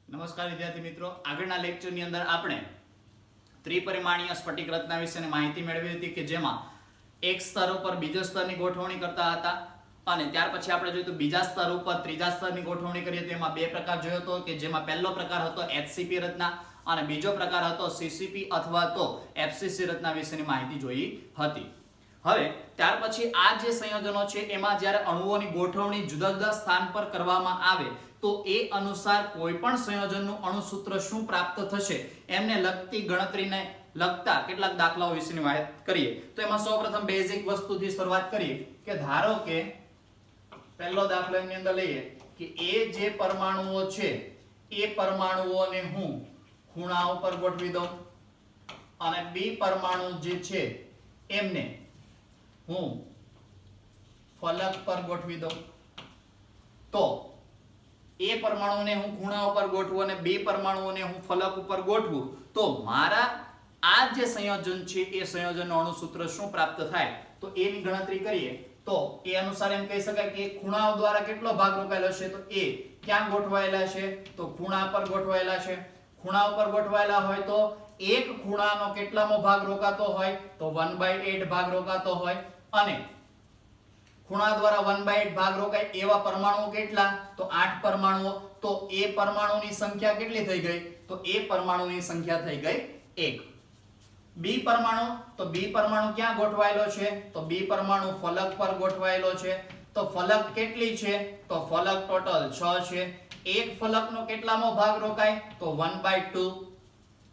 નમસ્કાર વિદ્યાર્થી મિત્રો, આગળના લેક્ચરની અંદર આપણે ત્રિપરિમાણીય સ્ફટિક રચના વિશેની માહિતી મેળવી હતી કે જેમાં એક સ્તર ઉપર બીજા સ્તરની ગોઠવણી કરતા હતા અને ત્યાર પછી આપણે જોયું તો બીજા સ્તર ઉપર ત્રીજા સ્તરની ગોઠવણી કરીએ તો એમાં બે પ્રકાર જોયો હતો કે જેમાં પહેલો પ્રકાર હતો HCP રચના અને બીજો પ્રકાર હતો CCP અથવા તો FCC રચના વિશેની માહિતી જોઈ હતી। હવે ત્યાર પછી આ જે સંયોજનો છે એમાં જ્યારે અણુઓની ગોઠવણી જુદા જુદા સ્થાન પર કરવામાં આવે તો એ અનુસાર કોઈ પણ સંયોજનનું અણુસૂત્ર શું પ્રાપ્ત થશે એમને લગતી ગણતરીને લગતા કેટલાક દાખલાઓ વિશેની વાત કરીએ। તો એમાં સૌપ્રથમ બેઝિક વસ્તુથી શરૂઆત કરીએ કે ધારો કે પહેલો દાખલો એની અંદર લઈએ કે એ જે પરમાણુઓ છે એ પરમાણુઓને હું ખૂણા ઉપર ગોઠવી દઉં અને બી પરમાણુ જે છે એમને હું ફલક પર ગોઠવી દઉં। તો એ પરમાણુને હું ખૂણા ઉપર ગોઠવું અને બે પરમાણુઓને હું ફલક ઉપર ગોઠવું તો મારા આ જે સંયોજન છે એ સંયોજનનું અણુસૂત્ર શું પ્રાપ્ત થાય તો એની ગણતરી કરીએ તો એ અનુસાર એમ કહી શકાય કે ખૂણાઓ દ્વારા કેટલો ભાગ રોકાયેલો છે તો એ ક્યાં ગોઠવાયેલા છે તો ખૂણા પર ગોઠવાયેલા છે। ખૂણા ઉપર ગોઠવાયેલા હોય તો એક ખૂણાનો કેટલામો ભાગ રોકાતો હોય તો 1/8 ભાગ રોકાતો હોય અને ખૂણા દ્વારા 1/8 ભાગ રોકાય એવા પરમાણુઓ કેટલા તો 8 પરમાણુઓ। તો એ પરમાણુની સંખ્યા કેટલી થઈ ગઈ તો એ પરમાણુની સંખ્યા થઈ ગઈ 1। બી પરમાણુ તો બી પરમાણુ ક્યાં ગોઠવાયેલો છે તો બી પરમાણુ ફલક પર ગોઠવાયેલો છે। તો ફલક કેટલી છે તો ફલક ટોટલ 6 છે। એક ફલકનો કેટલામો ભાગ રોકાય તો 1/2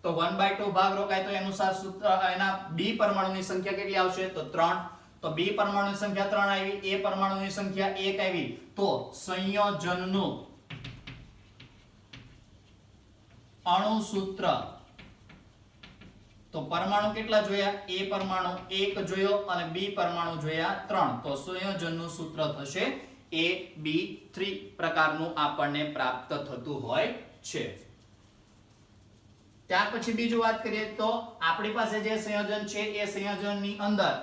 તો 1/2 ભાગ રોકાય તો અનુસાર સૂત્ર એના બી પરમાણુની સંખ્યા કેટલી આવશે તો 3। તો બી પરમાણુની સંખ્યા 3 આવી એ પરમાણુની સંખ્યા 1 આવી તો સંયોજનનું અણુસૂત્ર તો પરમાણુ કેટલા જોયા એ પરમાણુ 1 જોયો અને બી પરમાણુ જોયા 3 તો સંયોજનનું સૂત્ર થશે AB3 પ્રકારનું આપણને પ્રાપ્ત થતું હોય છે। ત્યાર પછી બીજું વાત કરીએ તો આપણી પાસે જે સંયોજન છે એ સંયોજનની અંદર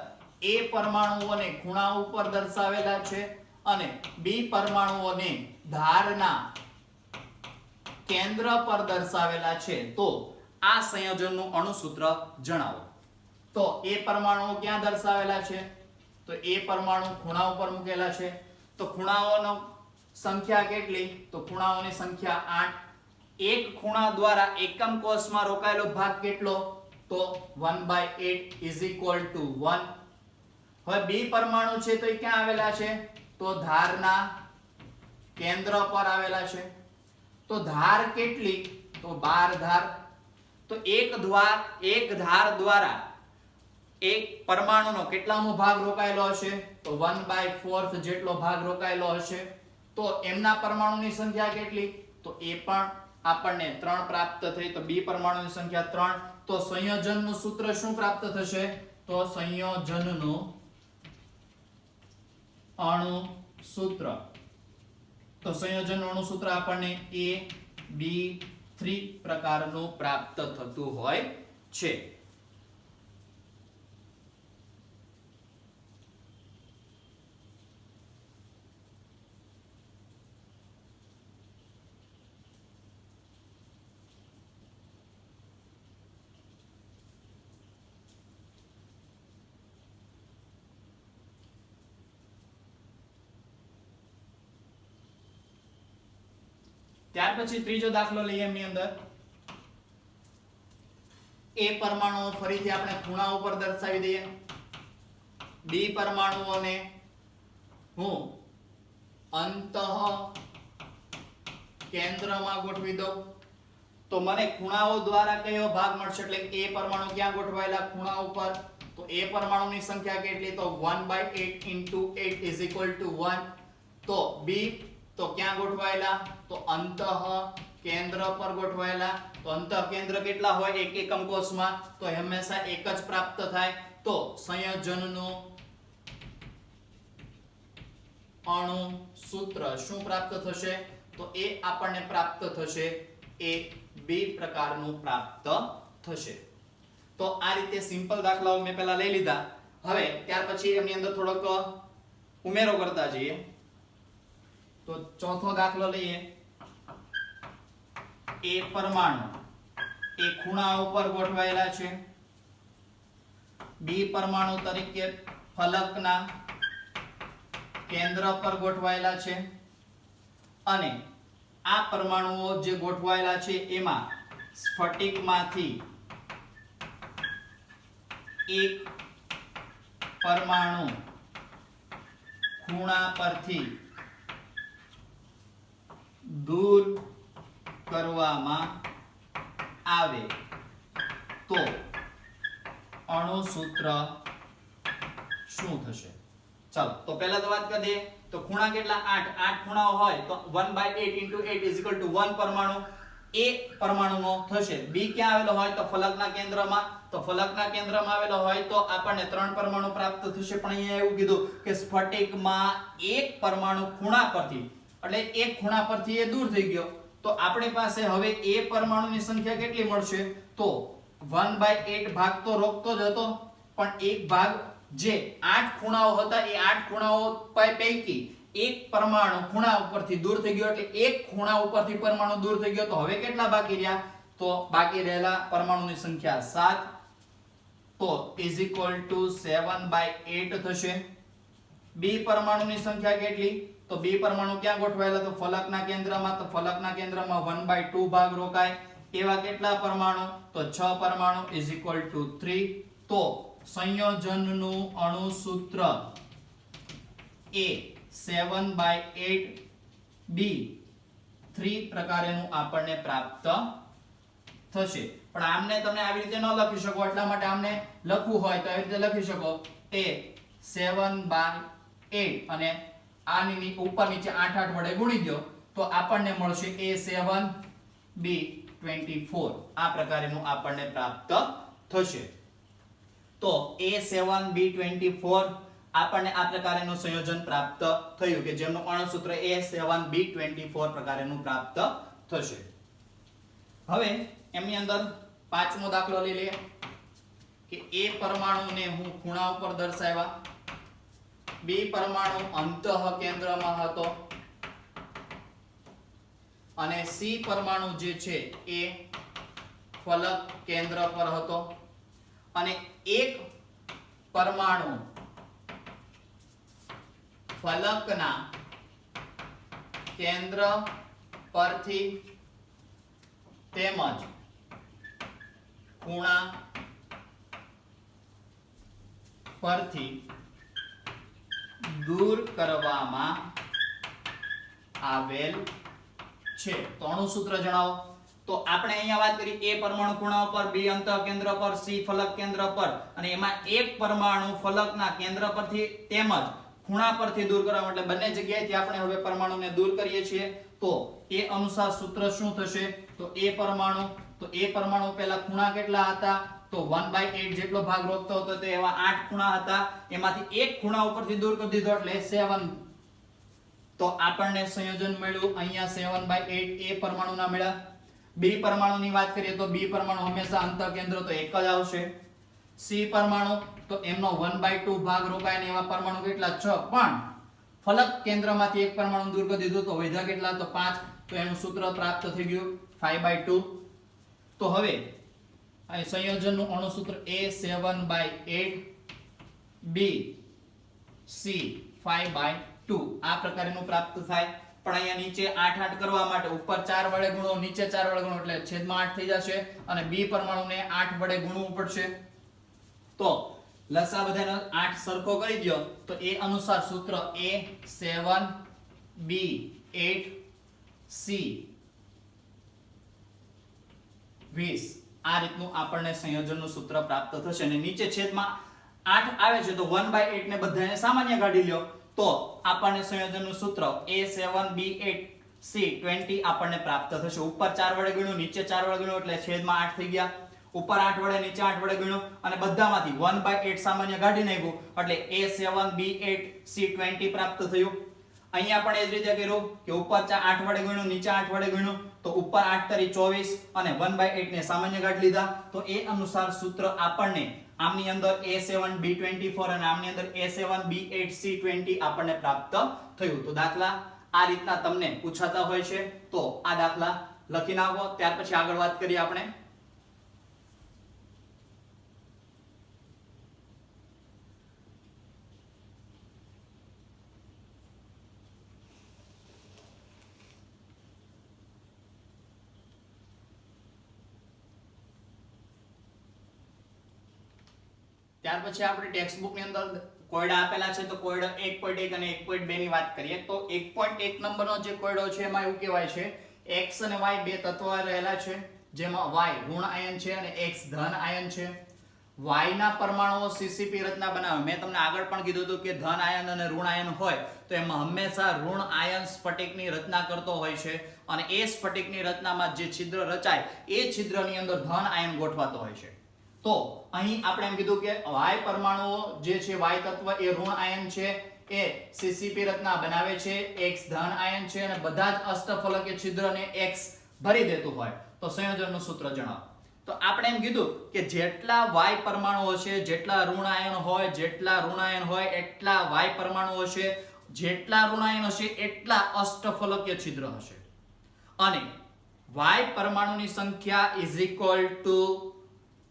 એ પરમાણુઓને ખૂણા ઉપર દર્શાવેલા છે અને બી પરમાણુઓને ધારના કેન્દ્ર પર દર્શાવેલા છે। તો આ સંયોજનનું અણુસૂત્ર જણાવો। તો એ પરમાણુઓ ક્યાં દર્શાવેલા છે તો એ પરમાણુ ખૂણા ઉપર મૂકેલા છે। તો ખૂણાઓનો સંખ્યા કેટલી તો ખૂણાઓની સંખ્યા 8। એક ખૂણા દ્વારા એકમ કોષમાં રોકાયેલો ભાગ કેટલો તો 1/8 = 1। હવે બી પરમાણુ છે તો એ ક્યાં આવેલા છે તો ધારના કેન્દ્ર પર આવેલા છે। તો ધાર કેટલી તો 12 ધાર। તો એક ધાર દ્વારા એક પરમાણુનો કેટલામો ભાગ રોકાયેલો હશે તો 1/4 જેટલો ભાગ રોકાયેલો હશે। તો એમના પરમાણુની સંખ્યા કેટલી તો એ પણ આપણને 3 પ્રાપ્ત થઈ તો બી પરમાણુની સંખ્યા 3। તો સંયોજનનું સૂત્ર શું પ્રાપ્ત થશે તો સંયોજનનું અણુસૂત્ર તો સંયોજનનું અણુસૂત્ર આપણને AB3 પ્રકારનું પ્રાપ્ત થતું હોય છે। ત્યાર પછી ત્રીજો દાખલો લઈએ એમની અંદર એ પરમાણુઓ ફરીથી આપણે ખૂણા ઉપર દર્શાવી દઈએ। બી પરમાણુઓને હું અંતઃ કેન્દ્રમાં ગોઠવી દઉં તો મને ખૂણાઓ દ્વારા કયો ભાગ મળશે એટલે એ પરમાણુ ક્યાં ગોઠવાયેલા ખૂણા ઉપર તો એ પરમાણુની સંખ્યા કેટલી તો 1/8 * 8 = 1। તો બી તો ક્યાં ગોઠવાયેલા તો અંતઃ કેન્દ્ર પર ગોઠવાયેલા। તો અંતઃ કેન્દ્ર કેટલા હોય એક એકમ કોષમાં તો હંમેશા એક જ પ્રાપ્ત થાય। તો સંયોજનનું અણુસૂત્ર શું પ્રાપ્ત થશે તો એ આપણને પ્રાપ્ત થશે એ બી પ્રકારનું પ્રાપ્ત થશે। તો આ રીતે સિમ્પલ દાખલાઓ મેં પહેલા લઈ લીધા। હવે ત્યાર પછી એમની અંદર થોડોક ઉમેરો કરતા જઈએ। તો ચોથો દાખલો લઈએ એ પરમાણુ એ ખૂણા ઉપર ગોઠવાયેલા છે, બી પરમાણુ તરીકે ફલકના કેન્દ્ર પર ગોઠવાયેલા છે અને આ પરમાણુઓ જે ગોઠવાયેલા છે એમાં સ્ફટિકમાંથી એક પરમાણુ ખૂણા પરથી દૂર કરવામાં આવે તો અણુસૂત્ર શું થશે? ચાલો તો પહેલા તો વાત કરી દઈએ તો ખૂણા કેટલા 8 ખૂણાઓ હોય તો 1/8 * 8 = 1 પરમાણુ એ પરમાણુનો થશે. બી ક્યાં આવેલો હોય તો ફલકના કેન્દ્રમાં, તો ફલકના કેન્દ્રમાં આવેલો હોય તો આપણને 3 પરમાણુ પ્રાપ્ત થશે. પણ અહીંયા એવું કીધું કે સ્ફટિકમાં એક પરમાણુ ખૂણા પરથી, એટલે એક ખૂણા પરથી એ દૂર થઈ ગયો તો આપણી પાસે હવે એ પરમાણુની સંખ્યા કેટલી મળશે? તો 1/8 ભાગ તો રોકતો જ હતો પણ એક ભાગ જે 8 ખૂણાઓ હતા એ 8 ખૂણાઓ પૈકી એક પરમાણુ ખૂણા ઉપરથી દૂર થઈ ગયો, એટલે એક ખૂણા ઉપરથી પરમાણુ દૂર થઈ ગયો. તો હવે કેટલા બાકી રહ્યા? તો બાકી રહેલા પરમાણુની સંખ્યા 7, તો = 7/8 થશે. બી પરમાણુની સંખ્યા કેટલી? તો બી પરમાણુ ક્યાં ગોઠવાયેલા? તો ફલકના કેન્દ્રમાં, તો ફલકના કેન્દ્રમાં 1/2 ભાગ રોકાય. એવા કેટલા પરમાણુ? તો 6 પરમાણુ = 3. તો સંયોજનનું અણુસૂત્ર એ 7/8b3 પ્રકારેનું આપણને પ્રાપ્ત થશે. પણ આમને તમે આવી રીતે ન લખી શકો, એટલા માટે આમને લખવું હોય તો આવી રીતે લખી શકો એ 7/8 અને આની ઉપર નીચે 8 વડે ગુણી દો તો આપણને મળશે A7B24. આ પ્રકારેનું આપણને પ્રાપ્ત થશે. તો A7B24 આપણને આ પ્રકારનું સંયોજન પ્રાપ્ત થયું કે જેમનું અણુસૂત્ર A7B24 પ્રકારનું પ્રાપ્ત થશે. હવે એમની અંદર પાંચમો દાખલો લઈ લઈએ કે એ પરમાણુને હું ખૂણા ઉપર દર્શાવ્યા, બી પરમાણુ અંતઃ કેન્દ્રમાં હતો અને સી પરમાણુ જે છે એ ફલક કેન્દ્ર પર હતો અને એક પરમાણુ ફલકના કેન્દ્ર પરથી તેમજ ખૂણા પરથી દૂર કરવામાં આવેલ છે. તો અણુસૂત્ર જણાવો. તો આપણે અહીંયા વાત કરી એ પરમાણુ ખૂણા પર, બી અંતઃ કેન્દ્ર પર, સી ફલક કેન્દ્ર પર અને એમાં એક પરમાણુ ફલકના કેન્દ્ર પરથી તેમજ ખૂણા પરથી દૂર કરવા, એટલે બંને જગ્યાએથી આપણે હવે પરમાણુને દૂર કરીએ છીએ. તો એ અનુસાર સૂત્ર શું થશે? તો એ પરમાણુ પહેલા ખૂણા કેટલા હતા? તો 1/8 જેટલો ભાગ રોકતો હતો તો એવા 8 ખૂણા હતા, એમાંથી એક ખૂણા ઉપરથી દૂર કરી દીધો એટલે 7. તો આપણને સંયોજન મળ્યું અહીંયા 7/8 એ પરમાણુના મળ્યા. બી પરમાણુની વાત કરીએ તો બી પરમાણુ હંમેશા અંતઃ કેન્દ્ર તો એક જ આવશે. સી પરમાણુ તો એમનો 1/2 ભાગ રોકાય ને એવા પરમાણુ કેટલા? 6. પણ ફલક કેન્દ્રમાંથી એક પરમાણુ દૂર કરી દીધું તો વધ્યા કેટલા? તો 5. તો એનું સૂત્ર પ્રાપ્ત થઈ ગયું 5/2. તો હવે આ સંયોજનનું અણુસૂત્ર A7/8 B C 5/2 આ પ્રકારનું પ્રાપ્ત થાય. પણ અહીંયા નીચે 8 કરવા માટે ઉપર 4 વડે ગુણો, નીચે 4 વડે ગુણો એટલે છેદમાં 8 થઈ જશે અને બી પરમાણુને 8 વડે ગુણવું પડશે. તો લસા બધાનો 8 સરખો કરી દો તો એ અનુસાર સૂત્ર A7B8C 20 આ રીતનું આપણને સંયોજનનું સૂત્ર પ્રાપ્ત થશે. અને નીચે છેદમાં 8 આવે છે તો 1/8 ને બધાને સામાન્ય કાઢી લ્યો તો આપણને સંયોજનનું સૂત્ર A7B8C20 આપણને પ્રાપ્ત થશે. ઉપર 4 વડે ગુણ્યું, નીચે 4 વડે ગુણ્યું એટલે છેદમાં 8 થઈ ગયા. ઉપર 8 વડે, નીચે 8 વડે ગુણ્યું અને બધામાંથી 1/8 સામાન્ય કાઢી નાખ્યું એટલે A7B8C20 પ્રાપ્ત થયું. અહીંયા પણ એ જ રીતે કર્યું કે ઉપર 8 વડે ગુણ્યું, નીચે 8 વડે ગુણ્યું તો ઉપર 8 તરી 24 અને 1/8 ને સામાન્ય કાઢી લીધા. તો એ અનુસાર સૂત્ર આપણને આમની અંદર A7B24 અને આમની અંદર A7B8C20 આપણને પ્રાપ્ત થયું. તો દાખલા આ રીતના તમને પૂછાતા હોય છે તો આ દાખલા લખી નાખો, ત્યાર પછી આગળ વાત કરીએ આપણે. ત્યાર પછી આપણે ટેક્સ્ટ બુક ની અંદર કોયડા આપેલા છે, તો કોયડા 1.1 અને 1.2 ની વાત કરીએ તો 1.1 નંબરનો જે કોયડો છે એમાં એવું કહેવાય છે x અને y બે તત્વો રહેલા છે, જેમાં y ઋણ આયન છે અને x ધન આયન છે. y ના પરમાણુઓ CCP રચના બનાવે. મેં તમને આગળ પણ કીધું હતું કે ધન આયન અને ઋણ આયન હોય તો એમાં હંમેશા ઋણ આયન સ્ફટિકની રચના કરતો હોય છે, અને એ સ્ફટિકની રચનામાં જે છિદ્ર રચાય એ છિદ્રની અંદર ધન આયન ગોઠવાતો હોય છે. તો અહીં આપણે એમ કીધું કે y પરમાણુઓ જે છે y તત્વ એ ઋણ આયન છે, એ CCP રચના બનાવે છે, x ધન આયન છે અને બધા જ અષ્ટફલકીય છિદ્રને x ભરી દેતું હોય. તો સંયોજનનું સૂત્ર જણાવો. તો આપણે એમ કીધું કે જેટલા y પરમાણુઓ છે, જેટલા ઋણ આયન હોય, જેટલા ઋણ આયન હોય એટલા y પરમાણુઓ છે, જેટલા ઋણ આયન હશે એટલા અષ્ટફલકીય છિદ્ર હશે, અને y પરમાણુની સંખ્યા ઇઝ ઇક્વલ ટુ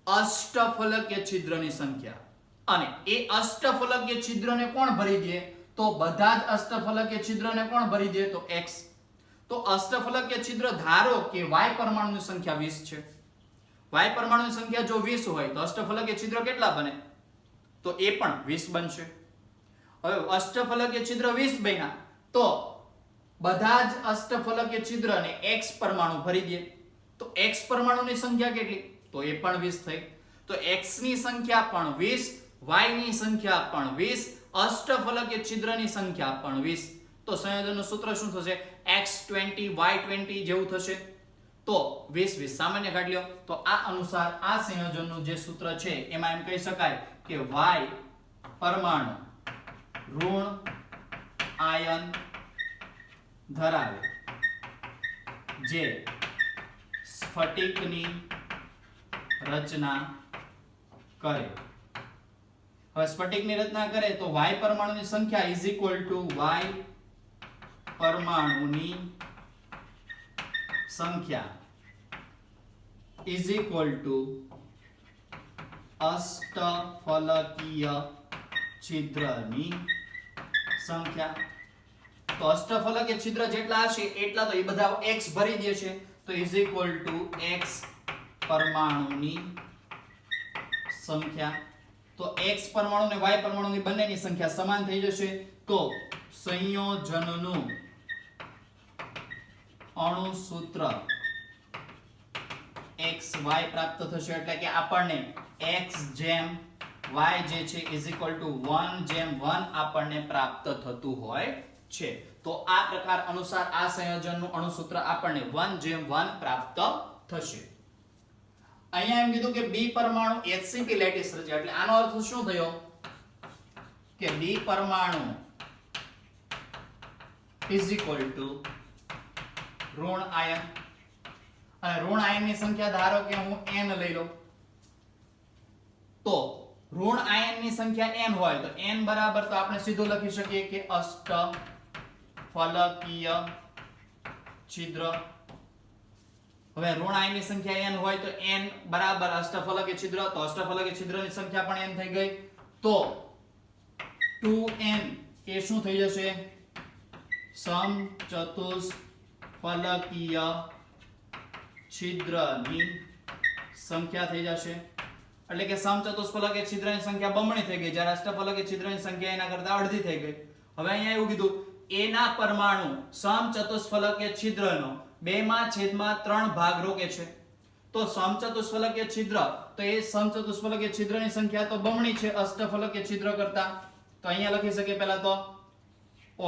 અષ્ટફલકીય છિદ્રની સંખ્યા. અને એ અષ્ટફલકીય છિદ્રને કોણ ભરી દે? તો બધા જ અષ્ટફલકીય છિદ્રને કોણ ભરી દે? તો x. તો અષ્ટફલકીય છિદ્ર ધારો કે y પરમાણુની સંખ્યા 20 છે. y પરમાણુની સંખ્યા જો 20 હોય તો અષ્ટફલકીય છિદ્ર કેટલા બને? તો એ પણ 20 બનશે. હવે અષ્ટફલકીય છિદ્ર 20 બન્યા તો બધા જ અષ્ટફલકીય છિદ્રને x પરમાણુ ભરી દે. તો x પરમાણુની સંખ્યા કેટલી? તો એ પણ 20 થઈ. તો x ની સંખ્યા પણ 20, y ની સંખ્યા પણ 20, અષ્ટફલકીય છિદ્રની સંખ્યા પણ 20. તો સંયોજનનું સૂત્ર શું થશે? x20 y20 જેવું થશે. તો 20 સામાન્ય કાઢી લો. તો આ અનુસાર આ સંયોજનનું જે સૂત્ર છે એમાં એમ કહી શકાય કે y પરમાણુ ઋણ આયન ધરાવે જે સ્ફટિકની રચના કરે. હવે સ્ફટિકની રચના કરે તો y પરમાણુની સંખ્યા ઇઝ ઇક્વલ ટુ y પરમાણુની સંખ્યા ઇઝ ઇક્વલ ટુ અષ્ટફલકીય છિદ્રની સંખ્યા. તો અષ્ટફલકીય છિદ્ર જેટલા હશે એટલા તો એ બધા x ભરી દે છે, તો ઇઝ ઇક્વલ ટુ x પરમાણુની સંખ્યા. તો x પરમાણુ અને y પરમાણુની બંનેની સંખ્યા સમાન થઈ જશે. તો સંયોજનનું અણુસૂત્ર xy પ્રાપ્ત થશે. એટલે કે આપણને x જેમ y જે છે ઇઝ ઇક્વલ ટુ 1 જેમ 1 આપણને પ્રાપ્ત થતું હોય છે. તો આ પ્રકાર અનુસાર આ સંયોજનનું અણુસૂત્ર આપણને 1 જેમ 1 પ્રાપ્ત થશે. અહીંયા એમ કીધું કે b પરમાણુ HCP લેટિસ રચે. એટલે આનો અર્થ શું થયો કે b પરમાણુ ઇઝ ઇક્વલ ટુ ઋણ આયન, અને ઋણ આયનની સંખ્યા ધારો કે હું n લઈ લઉં. તો ઋણ આયનની સંખ્યા n હોય તો n બરાબર તો આપણે સીધું લખી શકીએ કે અષ્ટફલકીય છિદ્ર. હવે ઋણ આયનની સંખ્યા n હોય તો n બરાબર અષ્ટફલકીય છિદ્ર, તો અષ્ટફલકીય છિદ્રની સંખ્યા પણ n થઈ ગઈ. તો 2n એ શું થઈ જશે? સમચતુષ્ફલકીય છિદ્રની સંખ્યા થઈ જશે. એટલે કે સમચતુષ્ફલકીય છિદ્રની સંખ્યા બમણી થઈ ગઈ, જ્યારે અષ્ટફલકીય છિદ્રની સંખ્યા એના કરતા અડધી થઈ ગઈ. હવે અહીંયા એવું કીધું a ના પરમાણુ સમચતુષ્ફલકીય છિદ્રનો 2/3 ભાગ રોકે છે. તો સમચતુષ્ફલકીય છિદ્ર તો એ સમચતુષ્ફલકીય છિદ્રની સંખ્યા તો બમણી છે અષ્ટફલકીય છિદ્ર કરતા. તો અહીંયા લખી શકીએ પહેલા તો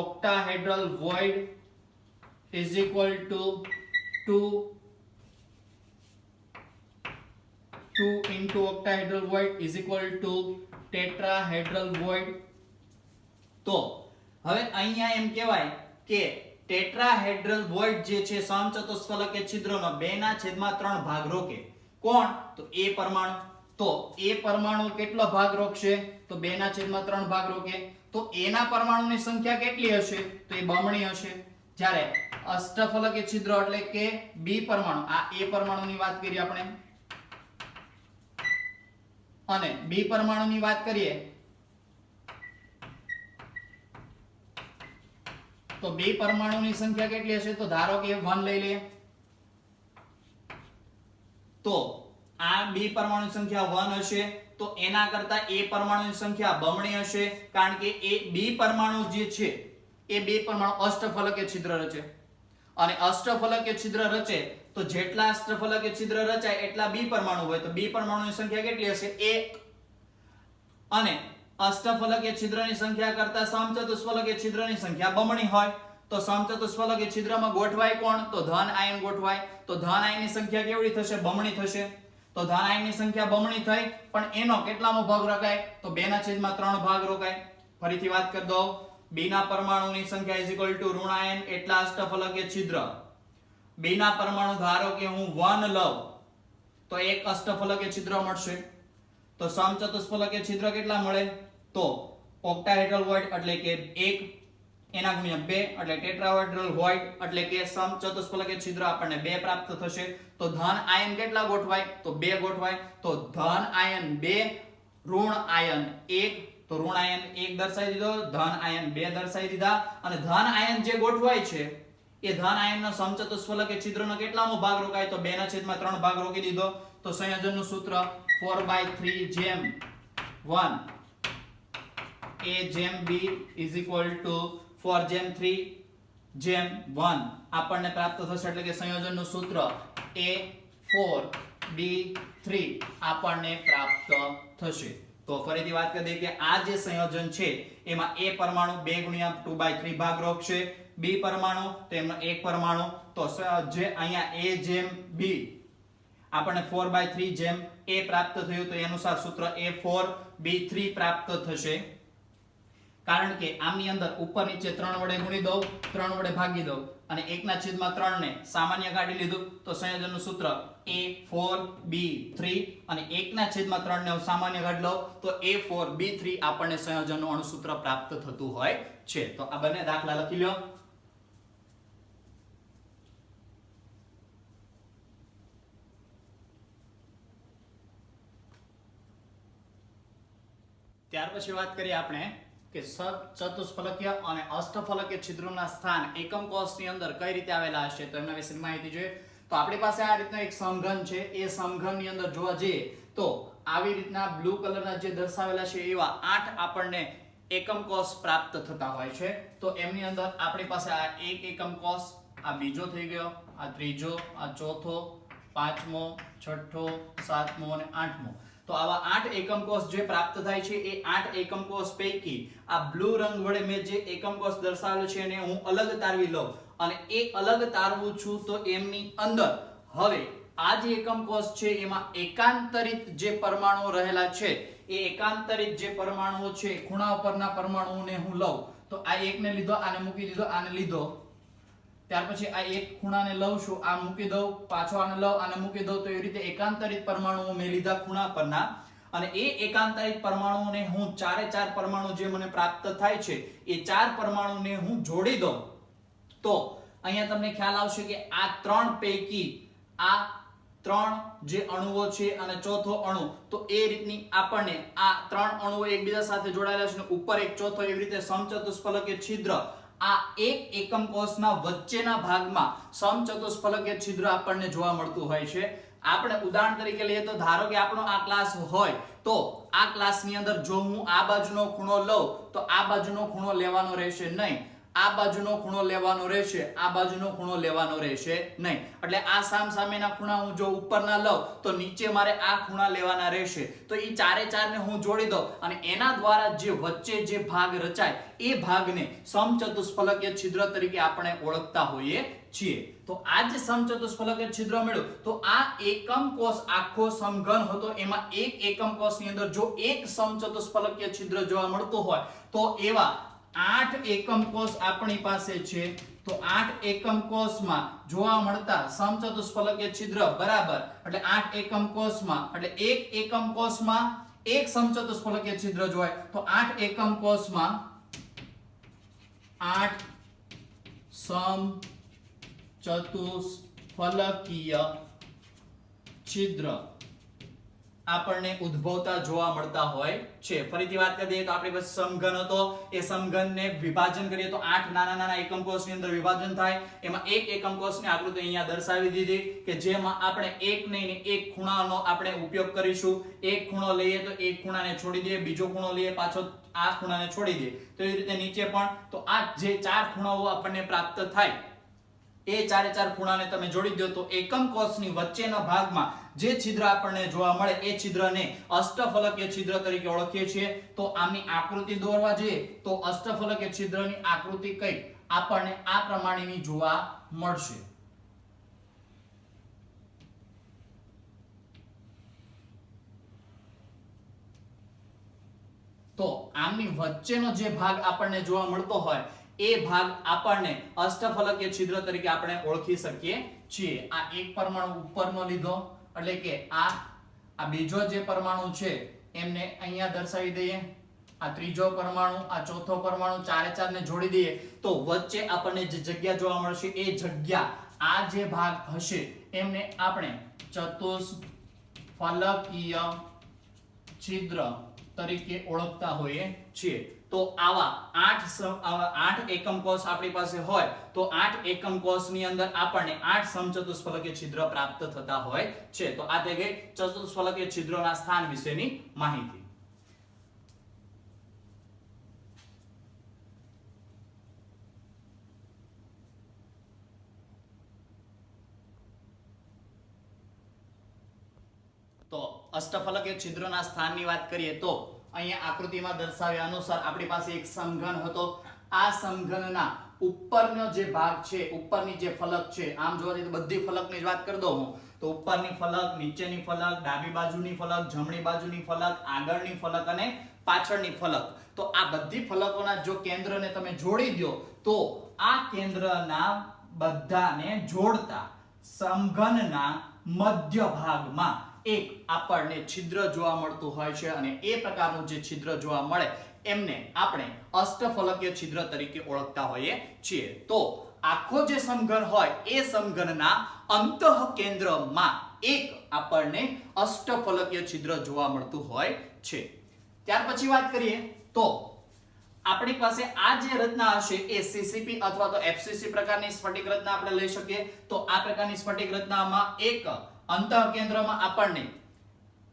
octahedral void is equal to 2 into octahedral void is equal to tetrahedral void. તો હવે અહીંયા એમ કહેવાય કે ટેટ્રાહેડ્રલ વોઇડ જે છે સમચતુષ્ફલકીય છિદ્રનો 2/3 ભાગ રોકે. કોણ? તો a પરમાણુ. તો a પરમાણુ કેટલો ભાગ રોકશે? તો 2/3 ભાગ રોકે. તો a ના પરમાણુની સંખ્યા કેટલી હશે? તો એ બમણી હશે. જ્યારે અષ્ટફલકીય છિદ્ર એટલે કે બી પરમાણુ, આ એ પરમાણુની વાત કરીએ આપણે અને બી પરમાણુની વાત કરીએ તો બી પરમાણુની સંખ્યા કેટલી હશે? તો ધારો કે 1 લઈ લઈએ તો આ બી પરમાણુની સંખ્યા 1 હશે તો એના કરતા એ પરમાણુની સંખ્યા બમણી હશે, કારણ કે એ બી પરમાણુ જે છે એ બે પરમાણુ અષ્ટફલકીય છિદ્ર રચે અને અષ્ટફલકીય છિદ્ર રચે તો જેટલા અષ્ટફલકીય છિદ્ર રચાય એટલા બી પરમાણુ હોય તો બી પરમાણુની સંખ્યા કેટલી હશે? 1 અને અષ્ટફલકીય છિદ્રની સંખ્યા કરતા સમચતુષ્ફલકીય છિદ્રની સંખ્યા બમણી હોય તો સમચતુષ્ફલકીય છિદ્રમાં ગોઠવાય કોણ? તો ધન આયન ગોઠવાય. તો ધન આયનની સંખ્યા કેવડી થશે? બમણી થશે. તો ધન આયનની સંખ્યા બમણી થઈ પણ એનો કેટલામો ભાગ રોકાય? તો 2/3 ભાગ રોકાય. ફરીથી વાત કરી દઉં, બી ના પરમાણુની સંખ્યા ઇઝ ઇક્વલ ટુ ઋણ આયન એટલા અષ્ટફલકીય છિદ્ર. બી ના પરમાણુ ધારો કે હું 1 લઉં તો એક અષ્ટફલકીય છિદ્ર મળશે. તો સમચતુષ્ફલકીય છિદ્ર કેટલા મળે? તો ઓક્ટાહેડ્રલ વોઇડ એટલે કે 1 એના ગુણ્યા 2 એટલે ટેટ્રાહેડ્રલ વોઇડ એટલે કે સમચતુષ્ફલકીય છિદ્ર આપણને 2 પ્રાપ્ત થશે. તો ધન આયન કેટલા ગોઠવાય? તો 2 ગોઠવાય. તો ધન આયન 2 ઋણ આયન 1 તો ઋણ આયન 1 દર્શાવી દીધો, ધન આયન 2 દર્શાવી દીધા અને ધન આયન જે ગોઠવાય છે એ ધન આયનનો સમચતુષ્ફલકીય છિદ્રનો કેટલામો ભાગ રોકાય? તો 2/3 ભાગ રોકી દીધો. તો સંયોજનનું સૂત્ર 4/3/1 a જેમ b is equal to 4/3/1 આપણને પ્રાપ્ત થશે. એટલે કે સંયોજનનું સૂત્ર A4B3 આપણને પ્રાપ્ત થશે. તો ફરીથી વાત કરી દઈએ કે આ જે સંયોજન છે એમાં A પરમાણુ 2/3 ભાગ રોકશે, B પરમાણુ તેમનો 1 પરમાણુ. તો જે અહીંયા A જેમ B આપણને 4/3 જેમ A પ્રાપ્ત થયું તો એ અનુસાર સૂત્ર A4B3 પ્રાપ્ત થશે. કારણ કે આમની અંદર ઉપર નીચે 3 વડે ગુણી દઉં, 3 વડે ભાગી દઉં અને 1/3 ને સામાન્ય કાઢી લીધું તો સંયોજનનું સૂત્ર A4B3 અને 1/3 ને સામાન્ય કાઢી લો તો A4B3 આપણને સંયોજનનું અણુસૂત્ર પ્રાપ્ત થતું હોય છે. તો આ બંને દાખલા લખી લો. ત્યાર પછી વાત કરીએ આપણે કે ચતુષ્ફલકીય અને અષ્ટફલકીય છિદ્રોના સ્થાન એકમ કોષની અંદર કઈ રીતે આવેલા હશે તો એમના વિશેની માહિતી જોઈએ. તો આપણી પાસે આ રીતનો એક સમઘન છે. એ સમઘનની અંદર જોવા જઈએ તો આવી રીતના બ્લુ કલરના જે દર્શાવેલા છે એવા 8 આપણને એકમ કોષ પ્રાપ્ત થતા હોય છે. તો એમની અંદર આપણી પાસે આ એક એકમ કોષ, આ બીજો થઈ ગયો, આ ત્રીજો, આ ચોથો, પાંચમો, છઠ્ઠો, સાતમો અને આઠમો. તો આવા 8 એકમ કોષ જે પ્રાપ્ત થાય છે એ 8 એકમ કોષ પૈકી આ બ્લુ રંગ વડે મેં જે એકમ કોષ દર્શાવેલો છે એને હું અલગ તારવી લઉં અને એ અલગ તારવું છું તો એમની અંદર હવે આ જે એકમ કોષ છે એમાં એકાંતરિત જે પરમાણુઓ રહેલા છે એ એકાંતરિત જે પરમાણુઓ છે ખૂણા ઉપરના પરમાણુઓને હું લઉં તો આ એકને લીધો, આને મૂકી દીધો, આને લીધો, ત્યાર પછી આ એક ખૂણાને લઉં છું, આ મૂકી દઉં, પાછો આને લઉં, આને મૂકી દઉં. તો એ રીતે એકાંતરિત પરમાણુઓ મેં લીધા ખૂણા પરના અને એ એકાંતરિત પરમાણુઓને હું 4 પરમાણુ જે મને પ્રાપ્ત થાય છે એ 4 પરમાણુને હું જોડી દઉં તો અહીંયા તમને ખ્યાલ આવશે કે આ 3 પૈકી આ 3 જે અણુઓ છે અને ચોથો અણુ તો એ રીતની આપણને આ 3 અણુઓ એકબીજા સાથે જોડાયેલા છે અને ઉપર એક ચોથો એવી રીતે સમચતુષ્ફલકીય છિદ્ર આ એક એકમ કોષના વચ્ચેના ભાગમાં સમચતુષ્ફલકીય છિદ્ર આપણને જોવા મળતું હોય છે. આપણે ઉદાહરણ તરીકે લઈએ તો ધારો કે આપણો આ ક્લાસ હોય તો આ ક્લાસની અંદર જો હું આ બાજુનો ખૂણો લઉં તો આ બાજુનો ખૂણો લેવાનો રહેશે નહીં, આ બાજુનો ખૂણો લેવાનો રહેશે, આ બાજુનો ખૂણો લેવાનો રહેશે નહીં. એટલે આ સામસામેના ખૂણા હું જો ઉપરના લઉં તો નીચે મારે આ ખૂણા લેવાના રહેશે. તો એ 4 ને હું જોડી દઉં અને એના દ્વારા જે વચ્ચે જે ભાગ રચાય એ ભાગને સમચતુષ્ફલકીય છિદ્ર તરીકે આપણે ઓળખતા હોઈએ છીએ. તો આ જે સમચતુષ્ફલકીય છિદ્ર મળ્યું તો આ એકમ કોષ આખો સમઘન હતો એમાં એક એકમ કોષની અંદર જો એક સમચતુષ્ફલકીય છિદ્ર જોવા મળતું હોય તો એવા 8 એકમ કોષ આપણી પાસે છે. તો 8 એકમ કોષમાં જોવા મળતા સમચતુષ્ફલકીય છિદ્ર બરાબર એટલે 8 એકમ કોષમાં એટલે એક એકમ કોષમાં એક સમચતુષ્ફલકીય છિદ્ર જોવાય તો 8 એકમ કોષમાં 8 સમચતુષ્ફલકીય છિદ્ર આપણને ઉદ્ભવતા જોવા મળતા હોય છે. ફરીથી વાત કરી દઈએ તો આપણી પાસે સમઘન હતો, એ સમઘનને વિભાજન કરીએ તો 8 નાના નાના એકમ કોષની અંદર વિભાજન થાય. એમાં એક એકમ કોષની આકૃતિ અહીંયા દર્શાવી દીધી કે જેમાં આપણે એક નહીં એક ખૂણાનો આપણે ઉપયોગ કરીશું. એક ખૂણો લઈએ તો એક ખૂણાને છોડી દઈએ, બીજો ખૂણો લઈએ પાછો આ ખૂણાને છોડી દઈએ. તો એ રીતે નીચે પણ તો આ જે ચાર ખૂણાઓ આપણને પ્રાપ્ત થાય એ ચારે ચાર ખૂણાને તમે જોડી દો તો એકમ કોષની વચ્ચેના ભાગમાં જે છિદ્ર આપણને જોવા મળે એ છિદ્રને અષ્ટફલકીય છિદ્ર તરીકે ઓળખીએ છીએ. તો આની આકૃતિ દોરવા જોઈએ તો અષ્ટફલકીય છિદ્રની આકૃતિ કઈ આપણને આ પ્રમાણેની જોવા મળશે. તો આમની વચ્ચેનો જે ભાગ આપણને જોવા મળતો હોય એ ભાગ આપણને અષ્ટફલકીય છિદ્ર તરીકે આપણે ઓળખી શકીએ છીએ. આ એક પરમાણુ ઉપરનો લીધો એટલે કે આ બીજો જે પરમાણુ છે એમને અહીંયા દર્શાવી દઈએ, આ ત્રીજો પરમાણુ, આ ચોથો પરમાણુ, ચારે ચારને જોડી દઈએ તો વચ્ચે આપણને જે જગ્યા જોવા મળશે એ જગ્યા આ જે ભાગ હશે એમને આપણે ચતુષ્ફલકીય છિદ્ર તરીકે ઓળખતા હોઈએ છીએ. તો આવા 8 એકમ કોષ આપણી પાસે હોય તો 8 એકમ કોષની અંદર આપણને 8 સમચતુષ્ફલકીય છિદ્ર પ્રાપ્ત થતા હોય છે. તો આ થઈ ગઈ ચતુષ્ફલકીય છિદ્રોના સ્થાન વિશેની માહિતી. તો અષ્ટફલકીય છિદ્રોના સ્થાનની વાત કરીએ તો અહીંયા આકૃતિમાં દર્શાવ્યા અનુસાર આપણી પાસે એક સમઘન હતો. આ સમઘનના ઉપરનો જે ભાગ છે, ઉપરની જે ફલક છે, આમ જોવા જઈએ તો બધી ફલકની જ વાત કરી દઉં હું તો ઉપરની ફલક, નીચેની ફલક, ડાબી બાજુની ફલક, જમણી બાજુની ફલક, આગળની ફલક અને પાછળની ફલક. તો આ બધી ફલકોના જો કેન્દ્રને તમે જોડી દો તો આ કેન્દ્રના બધાને જોડતા સમઘનના મધ્ય ભાગમાં એક આપણને છિદ્ર જોવા મળતું હોય છે અને એ પ્રકારનું જે છિદ્ર જોવા મળે એમને આપણે અષ્ટફલકીય છિદ્ર તરીકે ઓળખતા હોઈએ છીએ. તો આખો જે સમઘન હોય એ સમઘનના અંતઃ કેન્દ્રમાં એક આપણને અષ્ટફલકીય છિદ્ર જોવા મળતું હોય છે. ત્યાર પછી વાત કરીએ તો આપણી પાસે આ જે રચના હશે એ સીસીપી અથવા તો એફસીસી પ્રકારની સ્ફટિક રચના આપણે લઈ શકીએ. તો આ પ્રકારની સ્ફટિક રચનામાં એક અંતઃ કેન્દ્રમાં આપણને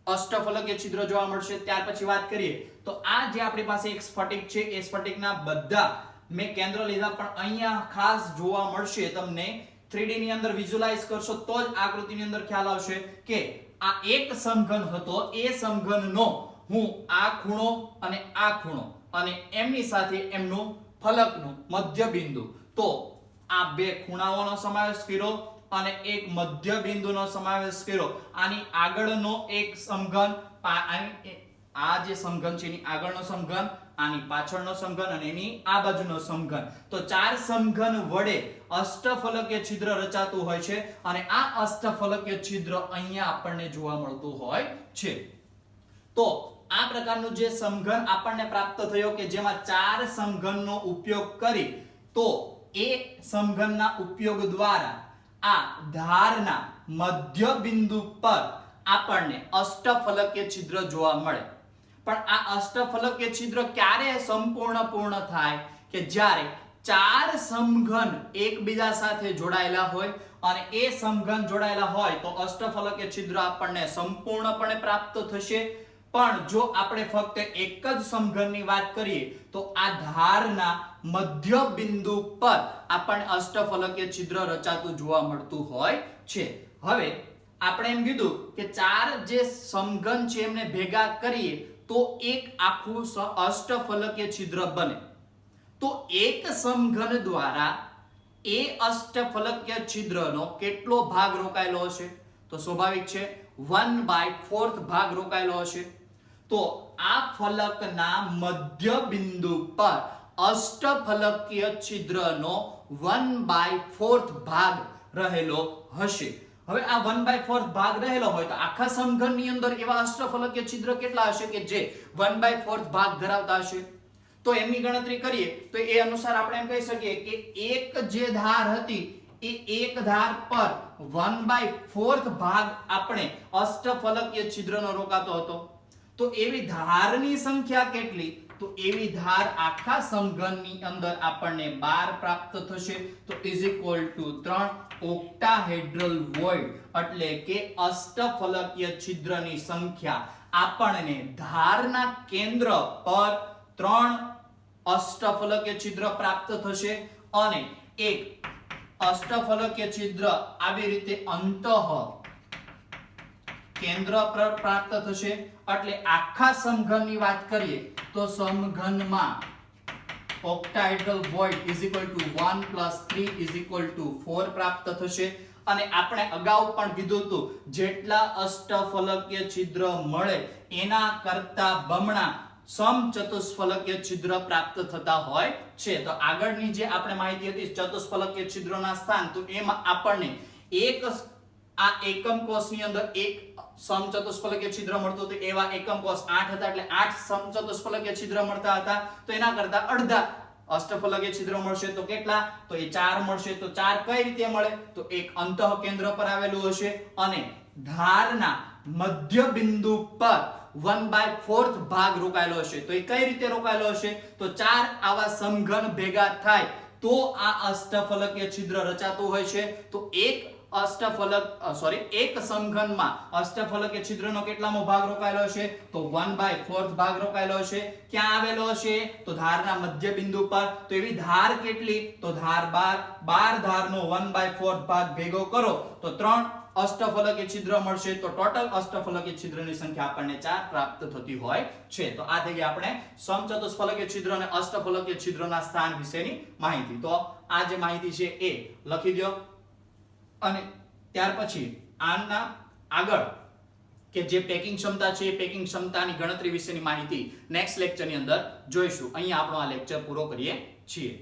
અષ્ટફલકીય છિદ્ર જોવા મળશે. ત્યાર પછી વાત કરીએ તો આ જે આપણી પાસે એક સ્ફટિક છે એ સ્ફટિકના બધા મેં કેન્દ્ર લીધા પણ અહીંયા ખાસ જોવા મળશે તમને 3D ની અંદર વિઝ્યુઅલાઇઝ કરશો તો જ આકૃતિની અંદર ખ્યાલ આવશે કે આ એક સમઘન હતો એ સમઘનનો હું આ ખૂણો અને આ ખૂણો અને એમની સાથે એમનું ફલકનું મધ્ય બિંદુ તો આ બે ખૂણાઓનો સમાવેશ કર્યો અને એક મધ્ય બિંદુનો સમાવેશ કર્યો. આની આગળનો એક સમઘન, આ જે સમઘન છે એની આગળનો સમઘન, આની પાછળનો સમઘન અને એની આ બાજુનો સમઘન. તો ચાર સમઘન વડે અષ્ટફલકીય છિદ્ર રચાતું હોય છે અને આ અષ્ટફલકીય છિદ્ર અહીંયા આપણને જોવા મળતું હોય છે. તો આ પ્રકારનું જે સમઘન આપણને પ્રાપ્ત થયો કે જેમાં ચાર સમઘનનો ઉપયોગ કરી તો એ સમઘનના ઉપયોગ દ્વારા આ ધારના મધ્ય બિંદુ પર આપણને અષ્ટફલકીય છિદ્ર જોવા મળે. પણ આ અષ્ટફલકીય છિદ્ર ક્યારે પૂર્ણ થાય કે જ્યારે ચાર સમઘન એકબીજા સાથે જોડાયેલા હોય અને એ સમઘન જોડાયેલા હોય તો અષ્ટફલકીય છિદ્ર આપણને સંપૂર્ણપણે પ્રાપ્ત થશે. પણ જો આપણે ફક્ત એક જ સમઘનની વાત કરીએ તો આ ધારના મધ્ય બિંદુ પર આપણને અષ્ટફલકીય છિદ્ર રચાતું જોવા મળતું હોય છે. હવે આપણે એમ કીધું કે ચાર જે સમઘન છે એમને ભેગા કરીએ તો એક આખું અષ્ટફલકીય છિદ્ર બને. તો એક સમઘન દ્વારા એ અષ્ટફલકીય છિદ્રનો કેટલો ભાગ રોકાયેલો હશે? તો સ્વાભાવિક છે 1/4 ભાગ રોકાયેલો હશે. તો આ ફલકના મધ્ય બિંદુ પર અષ્ટફલકીય છિદ્રનો 1/4 ભાગ રહેલો હશે. હવે આ 1/4 ભાગ રહેલો હોય તો આખા સમઘનની અંદર એવા અષ્ટફલકીય છિદ્ર કેટલા હશે કે જે 1/4 ભાગ ધરાવતા હશે? તો એમની ગણતરી કરીએ તો એ અનુસાર આપણે એમ કહી શકીએ કે એક જે ધાર હતી એ એક ધાર પર 1/4 ભાગ આપણે અષ્ટફલકીય છિદ્રનો રોકાતો હતો. તો એવી ધારની સંખ્યા કેટલી? તો એવી ધાર આખા સમઘનની અંદર આપણને 12 પ્રાપ્ત થશે. તો ઇઝ ઇક્વલ ટુ 3 ઓક્ટાહેડ્રલ વોઇડ એટલે કે અષ્ટફલકીય છિદ્રની સંખ્યા આપણને ધારના કેન્દ્ર પર 3 અષ્ટફલકીય છિદ્ર પ્રાપ્ત થશે અને એક અષ્ટફલકીય છિદ્ર આવી રીતે અંતઃ કેન્દ્ર પર પ્રાપ્ત થશે. એટલે આખા સમઘનની વાત કરીએ તો સમઘનમાં octahedral void is equal to 1 + 3 is equal to 4 પ્રાપ્ત થશે. અને આપણે અગાઉ પણ કીધું હતું જેટલા અષ્ટફલકીય છિદ્ર મળે એના કરતા બમણા સમચતુષ્ફલકીય છિદ્ર પ્રાપ્ત થતા હોય છે. તો આગળની જે આપણે માહિતી હતી ચતુષ્ફલકીય છિદ્રોના સ્થાન, તો એમાં આપણને એક આ એકમ કોષની અંદર એક સમચતુષ્ફલકીય છિદ્ર મળતું હતું. એવા એકમ કોષ 8 હતા એટલે 8 સમચતુષ્ફલકીય છિદ્ર મળતા હતા. તો એના કરતા અડધા અષ્ટફલકીય છિદ્ર મળશે. તો કેટલા? તો એ 4 મળશે. તો 4 કઈ રીતે મળે? તો એક અંતઃ કેન્દ્ર પર આવેલું હશે અને ધારના મધ્ય બિંદુ પર 1/4 ભાગ રોકાયેલો હશે. તો એ કઈ રીતે રોકાયેલો હશે? તો 4 આવા સમઘન ભેગા થાય તો આ અષ્ટફલકીય છિદ્ર રચાતું હોય છે. તો એક સમઘનમાં અષ્ટફલકીય છિદ્રનો કેટલામો ભાગ રોકાયેલો હશે? તો 1/4 ભાગ રોકાયેલો હશે. ક્યાં આવેલો હશે? તો ધારના મધ્ય બિંદુ પર. તો એવી ધાર કેટલી? તો ધાર 12 ધારનો 1/4 ભાગ ભેગો કરો તો 3 અષ્ટફલકીય છિદ્ર મળશે. તો ટોટલ અષ્ટફલકીય છિદ્રની સંખ્યા આપણને 4 પ્રાપ્ત થતી હોય છે. તો આ થઈ ગઈ આપણે સમચતુષ્ફલકીય છિદ્ર અને અષ્ટફલકીય છિદ્રના સ્થાન વિશેની માહિતી. તો આ જે માહિતી છે એ લખી દો અને ત્યાર પછી આના આગળ કે જે પેકિંગ ક્ષમતા છે એ પેકિંગ ક્ષમતાની ગણતરી વિશેની માહિતી નેક્સ્ટ લેક્ચરની અંદર જોઈશું. અહીંયા આપણો આ લેક્ચર પૂરો કરીએ છીએ.